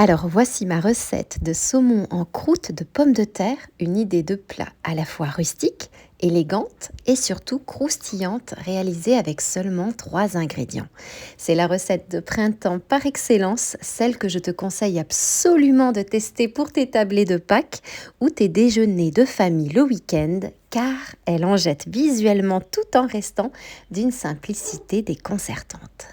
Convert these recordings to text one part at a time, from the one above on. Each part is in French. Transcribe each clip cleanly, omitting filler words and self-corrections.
Alors voici ma recette de saumon en croûte de pommes de terre, une idée de plat à la fois rustique, élégante et surtout croustillante, réalisée avec seulement 3 ingrédients. C'est la recette de printemps par excellence, celle que je te conseille absolument de tester pour tes tablés de Pâques ou tes déjeuners de famille le week-end, car elle en jette visuellement tout en restant d'une simplicité déconcertante.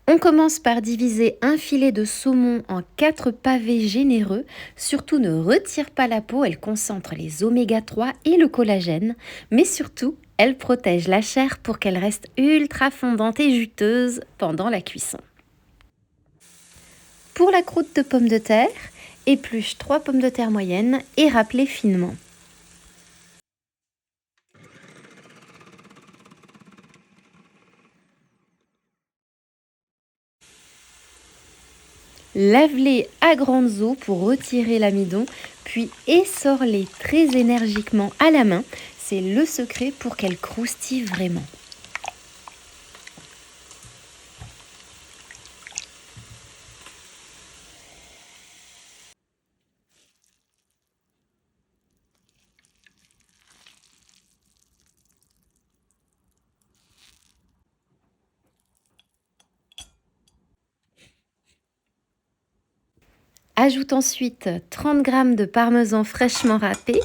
On commence par diviser un filet de saumon en 4 pavés généreux. Surtout ne retire pas la peau, elle concentre les oméga 3 et le collagène. Mais surtout, elle protège la chair pour qu'elle reste ultra fondante et juteuse pendant la cuisson. Pour la croûte de pommes de terre, épluche 3 pommes de terre moyennes et râpe-les finement. Lave-les à grandes eaux pour retirer l'amidon, puis essore-les très énergiquement à la main. C'est le secret pour qu'elles croustillent vraiment. Ajoute ensuite 30 g de parmesan fraîchement râpé,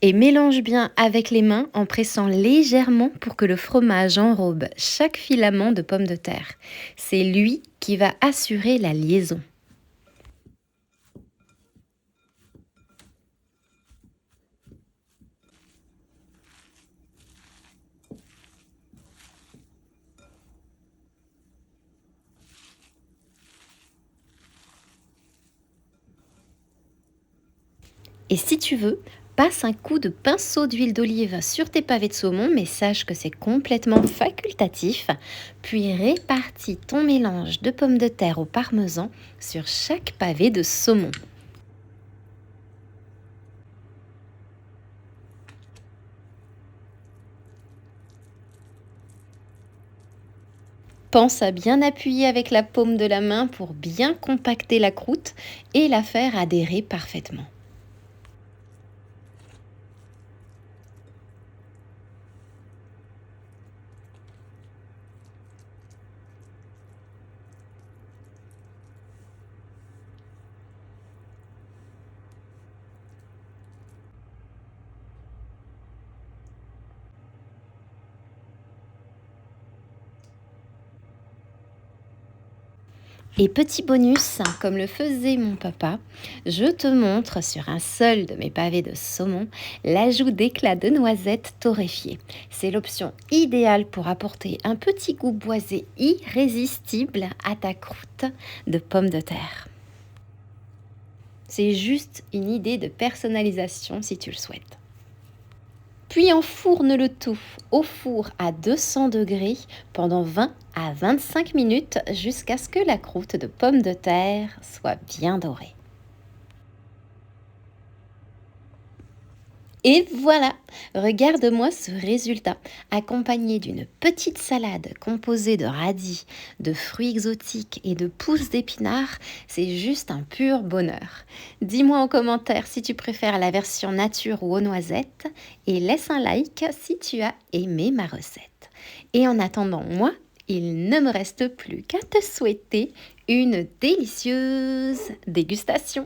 et mélange bien avec les mains en pressant légèrement pour que le fromage enrobe chaque filament de pommes de terre. C'est lui qui va assurer la liaison. Et si tu veux, passe un coup de pinceau d'huile d'olive sur tes pavés de saumon, mais sache que c'est complètement facultatif. Puis répartis ton mélange de pommes de terre au parmesan sur chaque pavé de saumon. Pense à bien appuyer avec la paume de la main pour bien compacter la croûte et la faire adhérer parfaitement. Et petit bonus, comme le faisait mon papa, je te montre sur un seul de mes pavés de saumon l'ajout d'éclats de noisettes torréfiées. C'est l'option idéale pour apporter un petit goût boisé irrésistible à ta croûte de pommes de terre. C'est juste une idée de personnalisation si tu le souhaites. Puis enfourne le tout au four à 200 degrés pendant 20 à 25 minutes jusqu'à ce que la croûte de pommes de terre soit bien dorée. Et voilà, regarde-moi ce résultat, accompagné d'une petite salade composée de radis, de fruits exotiques et de pousses d'épinards, c'est juste un pur bonheur. Dis-moi en commentaire si tu préfères la version nature ou aux noisettes et laisse un like si tu as aimé ma recette. Et en attendant, moi, il ne me reste plus qu'à te souhaiter une délicieuse dégustation.